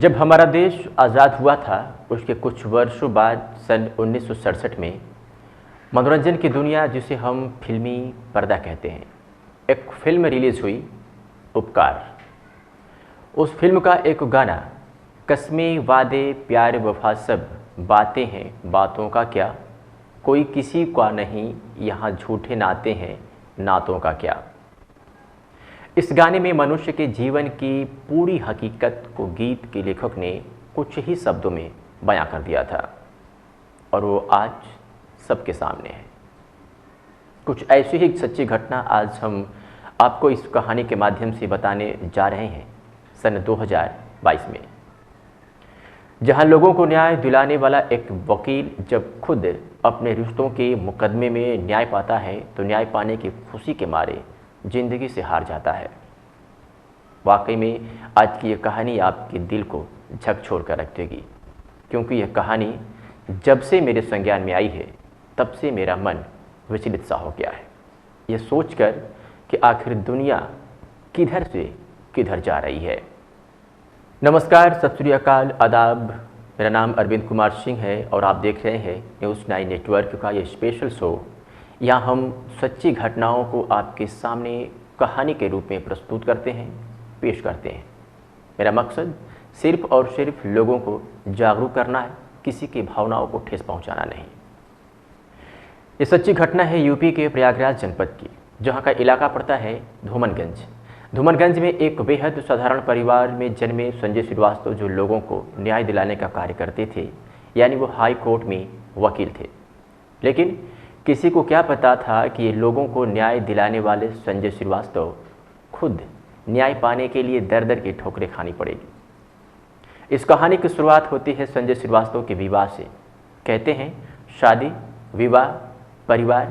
जब हमारा देश आज़ाद हुआ था उसके कुछ वर्षों बाद सन 1967 में मनोरंजन की दुनिया जिसे हम फिल्मी पर्दा कहते हैं, एक फिल्म रिलीज़ हुई, उपकार। उस फिल्म का एक गाना, कस्में वादे प्यार वफा सब बातें हैं बातों का क्या, कोई किसी का नहीं यहाँ झूठे नाते हैं नातों का क्या। इस गाने में मनुष्य के जीवन की पूरी हकीकत को गीत के लेखक ने कुछ ही शब्दों में बयां कर दिया था और वो आज सबके सामने है। कुछ ऐसी ही सच्ची घटना आज हम आपको इस कहानी के माध्यम से बताने जा रहे हैं। सन 2022 में जहां लोगों को न्याय दिलाने वाला एक वकील जब खुद अपने रिश्तों के मुकदमे में न्याय पाता है तो न्याय पाने की खुशी के मारे ज़िंदगी से हार जाता है। वाकई में आज की यह कहानी आपके दिल को झकझोर कर रख देगी, क्योंकि यह कहानी जब से मेरे संज्ञान में आई है तब से मेरा मन विचलित सा हो गया है, यह सोचकर कि आखिर दुनिया किधर से किधर जा रही है। नमस्कार, सत श्री अकाल, आदाब। मेरा नाम अरविंद कुमार सिंह है और आप देख रहे हैं न्यूज़ 9 नेटवर्क का ये स्पेशल शो। यहाँ हम सच्ची घटनाओं को आपके सामने कहानी के रूप में प्रस्तुत करते हैं, पेश करते हैं। मेरा मकसद सिर्फ और सिर्फ लोगों को जागरूक करना है, किसी की भावनाओं को ठेस पहुंचाना नहीं। ये सच्ची घटना है यूपी के प्रयागराज जनपद की, जहां का इलाका पड़ता है धूमनगंज। धूमनगंज में एक बेहद साधारण परिवार में जन्मे संजय श्रीवास्तव जो लोगों को न्याय दिलाने का कार्य करते थे, यानी वो हाई कोर्ट में वकील थे। लेकिन किसी को क्या पता था कि ये लोगों को न्याय दिलाने वाले संजय श्रीवास्तव खुद न्याय पाने के लिए दर दर की ठोकरें खानी पड़ेगी। इस कहानी की शुरुआत होती है संजय श्रीवास्तव के विवाह से। कहते हैं शादी, विवाह, परिवार,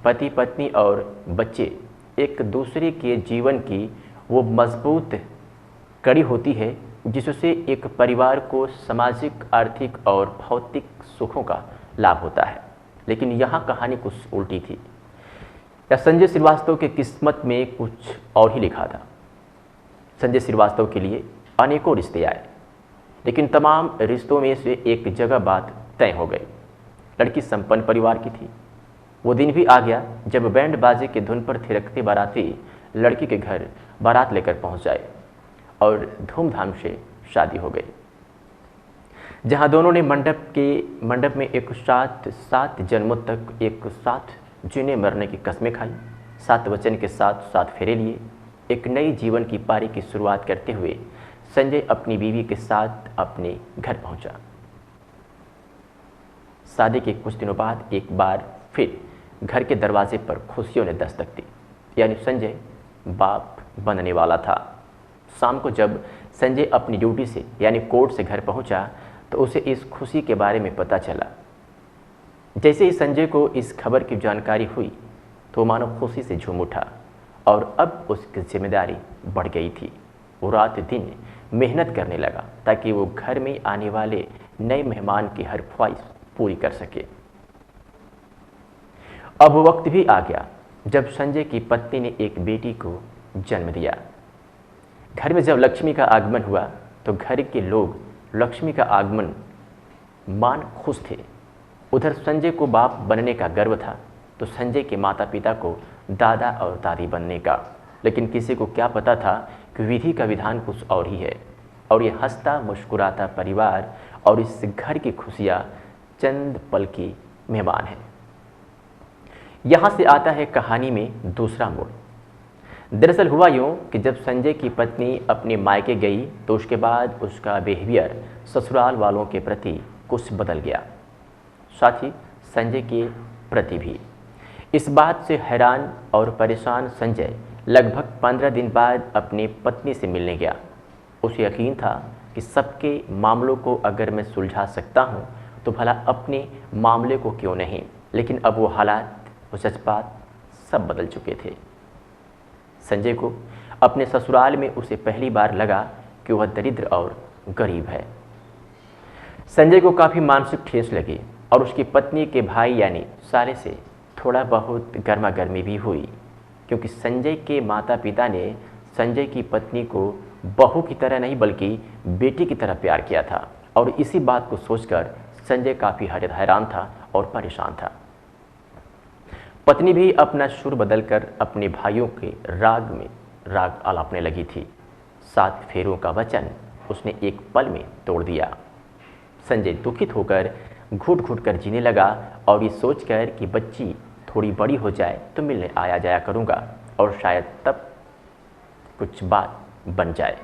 पति पत्नी और बच्चे एक दूसरे के जीवन की वो मजबूत कड़ी होती है जिससे एक परिवार को सामाजिक, आर्थिक और भौतिक सुखों का लाभ होता है। लेकिन यहाँ कहानी कुछ उल्टी थी, या संजय श्रीवास्तव की किस्मत में कुछ और ही लिखा था। संजय श्रीवास्तव के लिए अनेकों रिश्ते आए, लेकिन तमाम रिश्तों में से एक जगह बात तय हो गई। लड़की संपन्न परिवार की थी। वो दिन भी आ गया जब बैंड बाजे की धुन पर थिरकते बाराती लड़की के घर बारात लेकर पहुंच जाए और धूमधाम से शादी हो गई, जहां दोनों ने मंडप में एक सात जन्मों तक एक साथ जीने मरने की कस्में खाई, 7 वचन के साथ 7 फेरे लिए। एक नई जीवन की पारी की शुरुआत करते हुए संजय अपनी बीवी के साथ अपने घर पहुंचा। शादी के कुछ दिनों बाद एक बार फिर घर के दरवाजे पर खुशियों ने दस्तक दी, यानी संजय बाप बनने वाला था। शाम को जब संजय अपनी ड्यूटी से यानी कोर्ट से घर पहुंचा तो उसे इस खुशी के बारे में पता चला। जैसे ही संजय को इस खबर की जानकारी हुई तो मानो खुशी से झूम उठा और अब उसकी जिम्मेदारी बढ़ गई थी। वो रात दिन मेहनत करने लगा ताकि वो घर में आने वाले नए मेहमान की हर ख्वाहिश पूरी कर सके। अब वो वक्त भी आ गया जब संजय की पत्नी ने एक बेटी को जन्म दिया। घर में जब लक्ष्मी का आगमन हुआ तो घर के लोग लक्ष्मी का आगमन मान खुश थे। उधर संजय को बाप बनने का गर्व था तो संजय के माता पिता को दादा और दादी बनने का। लेकिन किसी को क्या पता था कि विधि का विधान कुछ और ही है और ये हंसता मुस्कुराता परिवार और इस घर की खुशियाँ चंद पल की मेहमान है। यहाँ से आता है कहानी में दूसरा मोड़। दरअसल हुआ यूँ कि जब संजय की पत्नी अपने मायके गई तो उसके बाद उसका बिहेवियर ससुराल वालों के प्रति कुछ बदल गया, साथ ही संजय के प्रति भी। इस बात से हैरान और परेशान संजय लगभग 15 दिन बाद अपनी पत्नी से मिलने गया। उसे यकीन था कि सबके मामलों को अगर मैं सुलझा सकता हूँ तो भला अपने मामले को क्यों नहीं। लेकिन अब वो हालात, वो जज्बात सब बदल चुके थे। संजय को अपने ससुराल में उसे पहली बार लगा कि वह दरिद्र और गरीब है। संजय को काफ़ी मानसिक ठेस लगी और उसकी पत्नी के भाई यानी साले से थोड़ा बहुत गर्मा गर्मी भी हुई, क्योंकि संजय के माता पिता ने संजय की पत्नी को बहू की तरह नहीं बल्कि बेटी की तरह प्यार किया था। और इसी बात को सोचकर संजय काफ़ी हैरान था और परेशान था। पत्नी भी अपना सुर बदलकर अपने भाइयों के राग में राग आलापने लगी थी। 7 फेरों का वचन उसने एक पल में तोड़ दिया। संजय दुखित होकर घुट घुट कर जीने लगा और ये सोचकर कि बच्ची थोड़ी बड़ी हो जाए तो मिलने आया जाया करूँगा और शायद तब कुछ बात बन जाए।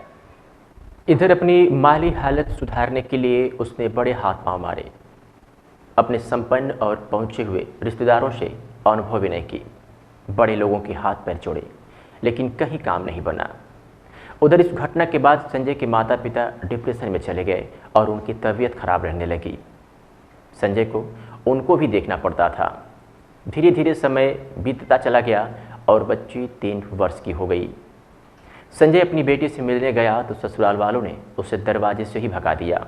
इधर अपनी माली हालत सुधारने के लिए उसने बड़े हाथ पांव मारे, अपने संपन्न और पहुँचे हुए रिश्तेदारों से अनुभव विनय की, बड़े लोगों के हाथ पैर जोड़े, लेकिन कहीं काम नहीं बना। उधर इस घटना के बाद संजय के माता पिता डिप्रेशन में चले गए और उनकी तबीयत खराब रहने लगी। संजय को उनको भी देखना पड़ता था। धीरे धीरे समय बीतता चला गया और बच्ची 3 वर्ष की हो गई। संजय अपनी बेटी से मिलने गया तो ससुराल वालों ने उसे दरवाजे से ही भगा दिया,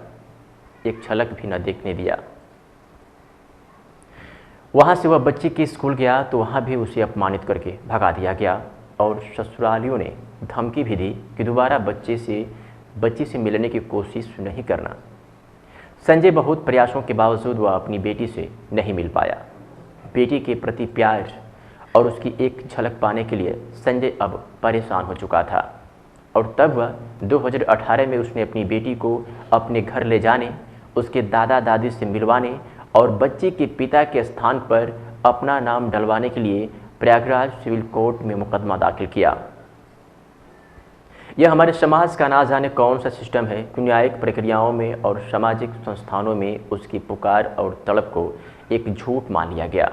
एक झलक भी न देखने दिया। वहाँ से वह बच्ची के स्कूल गया तो वहाँ भी उसे अपमानित करके भगा दिया गया और ससुरालियों ने धमकी भी दी कि दोबारा बच्ची से मिलने की कोशिश नहीं करना। संजय बहुत प्रयासों के बावजूद वह अपनी बेटी से नहीं मिल पाया। बेटी के प्रति प्यार और उसकी एक झलक पाने के लिए संजय अब परेशान हो चुका था और तब वह 2018 में उसने अपनी बेटी को अपने घर ले जाने, उसके दादा दादी से मिलवाने और बच्ची के पिता के स्थान पर अपना नाम डलवाने के लिए प्रयागराज सिविल कोर्ट में मुकदमा दाखिल किया। यह हमारे समाज का ना जाने कौन सा सिस्टम है कि न्यायिक प्रक्रियाओं में और सामाजिक संस्थानों में उसकी पुकार और तड़प को एक झूठ मान लिया गया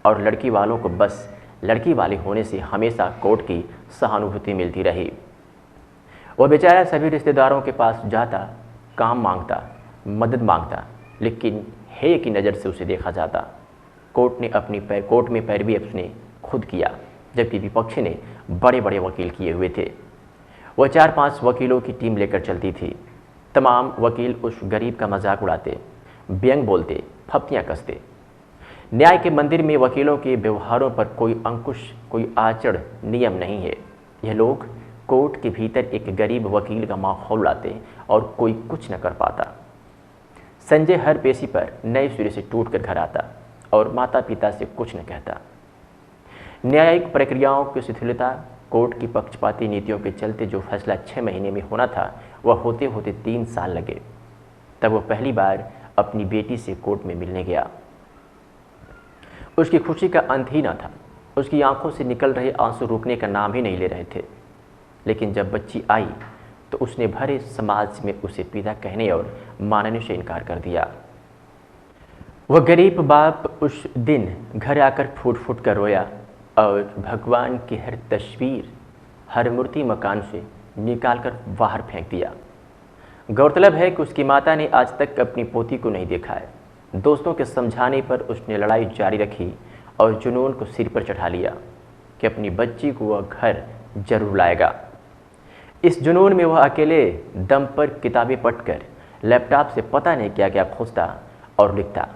और लड़की वालों को बस लड़की वाले होने से हमेशा कोर्ट की सहानुभूति मिलती रही। वह बेचारा सभी रिश्तेदारों के पास जाता, काम मांगता, मदद मांगता, लेकिन हेय की नज़र से उसे देखा जाता। कोर्ट में पैरवी उसने खुद किया, जबकि विपक्ष ने बड़े बड़े वकील किए हुए थे। वह 4-5 वकीलों की टीम लेकर चलती थी। तमाम वकील उस गरीब का मजाक उड़ाते, व्यंग बोलते, फप्तियाँ कसते। न्याय के मंदिर में वकीलों के व्यवहारों पर कोई अंकुश, कोई आचरण नियम नहीं है। यह लोग कोर्ट के भीतर एक गरीब वकील का माहौल उड़ाते और कोई कुछ न कर पाता। संजय हर पेशी पर नए सिरे से टूट कर घर आता और माता पिता से कुछ न कहता। न्यायिक प्रक्रियाओं की शिथिलता, कोर्ट की पक्षपाती नीतियों के चलते जो फैसला 6 महीने में होना था वह होते होते 3 साल लगे। तब वह पहली बार अपनी बेटी से कोर्ट में मिलने गया। उसकी खुशी का अंत ही न था। उसकी आंखों से निकल रहे आंसू रुकने का नाम ही नहीं ले रहे थे। लेकिन जब बच्ची आई तो उसने भरे समाज में उसे पिता कहने और मानने से इनकार कर दिया। वह गरीब बाप उस दिन घर आकर फूट फूट कर रोया और भगवान की हर तस्वीर, हर मूर्ति मकान से निकालकर बाहर फेंक दिया। गौरतलब है कि उसकी माता ने आज तक अपनी पोती को नहीं देखा है। दोस्तों के समझाने पर उसने लड़ाई जारी रखी और जुनून को सिर पर चढ़ा लिया कि अपनी बच्ची को वह घर जरूर लाएगा। इस जुनून में वह अकेले दम पर किताबें पढ़कर लैपटॉप से पता नहीं क्या क्या खोजता और लिखता,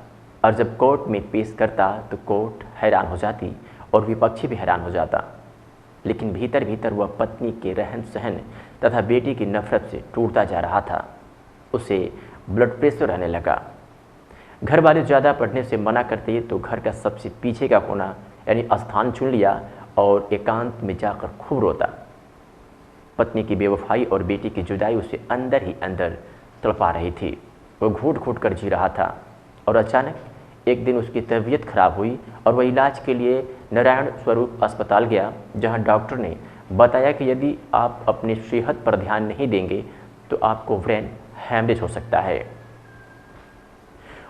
और जब कोर्ट में पेश करता तो कोर्ट हैरान हो जाती और विपक्षी भी हैरान हो जाता। लेकिन भीतर भीतर वह पत्नी के रहन सहन तथा बेटी की नफरत से टूटता जा रहा था। उसे ब्लड प्रेशर रहने लगा। घर वाले ज़्यादा पढ़ने से मना करते तो घर का सबसे पीछे का कोना यानी स्थान चुन लिया और एकांत में जाकर खूब रोता। पत्नी की बेवफाई और बेटी की जुदाई उसे अंदर ही अंदर तड़पा रही थी। वो घूट घूट कर जी रहा था और अचानक एक दिन उसकी तबीयत खराब हुई और वह इलाज के लिए नारायण स्वरूप अस्पताल गया, जहां डॉक्टर ने बताया कि यदि आप अपनी सेहत पर ध्यान नहीं देंगे तो आपको ब्रेन हैमरेज हो सकता है।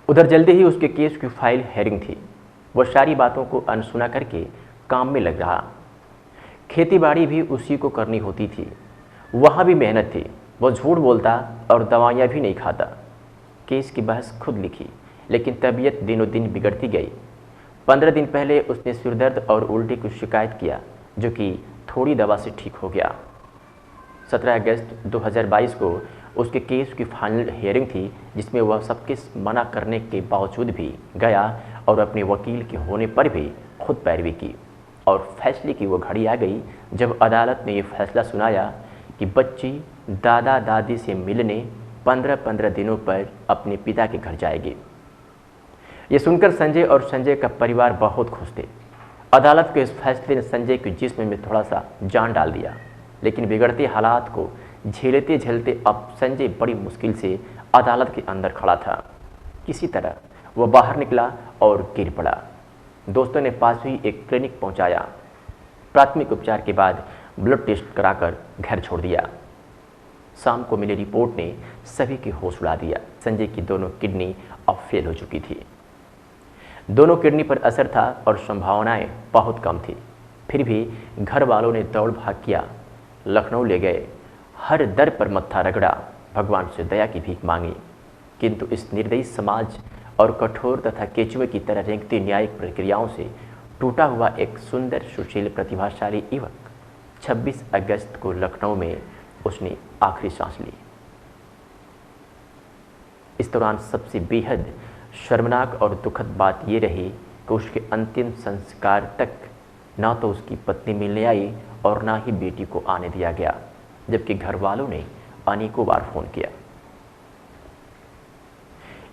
उधर जल्दी ही उसके केस की फाइल हेयरिंग थी। वह सारी बातों को अनसुना करके काम में लग रहा। खेती बाड़ी भी उसी को करनी होती थी, वहाँ भी मेहनत थी। वह झूठ बोलता और दवाइयाँ भी नहीं खाता। केस की बहस खुद लिखी, लेकिन तबीयत दिनों दिन बिगड़ती गई। 15 दिन पहले उसने सिरदर्द और उल्टी की शिकायत किया, जो कि थोड़ी दवा से ठीक हो गया। 17 अगस्त 2022 को उसके केस की फाइनल हियरिंग थी, जिसमें वह सबके मना करने के बावजूद भी गया और अपने वकील के होने पर भी खुद पैरवी की। और फैसले की वो घड़ी आ गई जब अदालत ने ये फैसला सुनाया कि बच्ची दादा दादी से मिलने 15-15 दिनों पर अपने पिता के घर जाएगी। ये सुनकर संजय और संजय का परिवार बहुत खुश थे। अदालत के इस फैसले ने संजय के जिस्म में थोड़ा सा जान डाल दिया, लेकिन बिगड़ते हालात को झेलते झेलते अब संजय बड़ी मुश्किल से अदालत के अंदर खड़ा था। किसी तरह वह बाहर निकला और गिर पड़ा। दोस्तों ने पास ही एक क्लिनिक पहुंचाया। प्राथमिक उपचार के बाद ब्लड टेस्ट कराकर घर छोड़ दिया। शाम को मिली रिपोर्ट ने सभी के होश उड़ा दिया। संजय की दोनों किडनी अब फेल हो चुकी थी। दोनों किडनी पर असर था और संभावनाएं बहुत कम थी। फिर भी घर वालों ने दौड़ भाग किया, लखनऊ ले गए, हर दर पर मत्था रगड़ा, भगवान से दया की भीख मांगी। किंतु इस निर्दयी समाज और कठोर तथा केचुए की तरह रेंगती न्यायिक प्रक्रियाओं से टूटा हुआ एक सुंदर सुशील प्रतिभाशाली युवक 26 अगस्त को लखनऊ में उसने आखिरी सांस ली। इस दौरान सबसे बेहद शर्मनाक और दुखद बात ये रही कि उसके अंतिम संस्कार तक ना तो उसकी पत्नी मिलने आई और ना ही बेटी को आने दिया गया, जबकि घर वालों ने अनेकों बार फोन किया।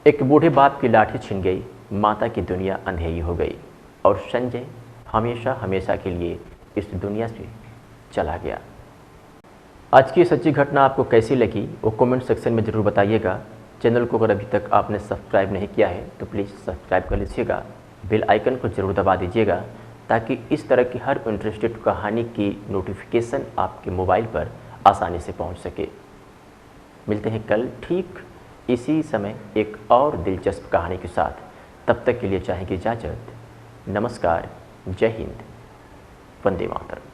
एक बूढ़े बाप की लाठी छिन गई, माता की दुनिया अंधेरी हो गई और संजय हमेशा हमेशा के लिए इस दुनिया से चला गया। आज की सच्ची घटना आपको कैसी लगी वो कमेंट सेक्शन में ज़रूर बताइएगा। चैनल को अगर अभी तक आपने सब्सक्राइब नहीं किया है तो प्लीज़ सब्सक्राइब कर लीजिएगा। बेल आइकन को ज़रूर दबा दीजिएगा ताकि इस तरह की हर इंटरेस्टेड कहानी की नोटिफिकेशन आपके मोबाइल पर आसानी से पहुंच सके। मिलते हैं कल ठीक इसी समय एक और दिलचस्प कहानी के साथ। तब तक के लिए चाहेंगे इजाज़त। नमस्कार, जय हिंद, वंदे मातरम।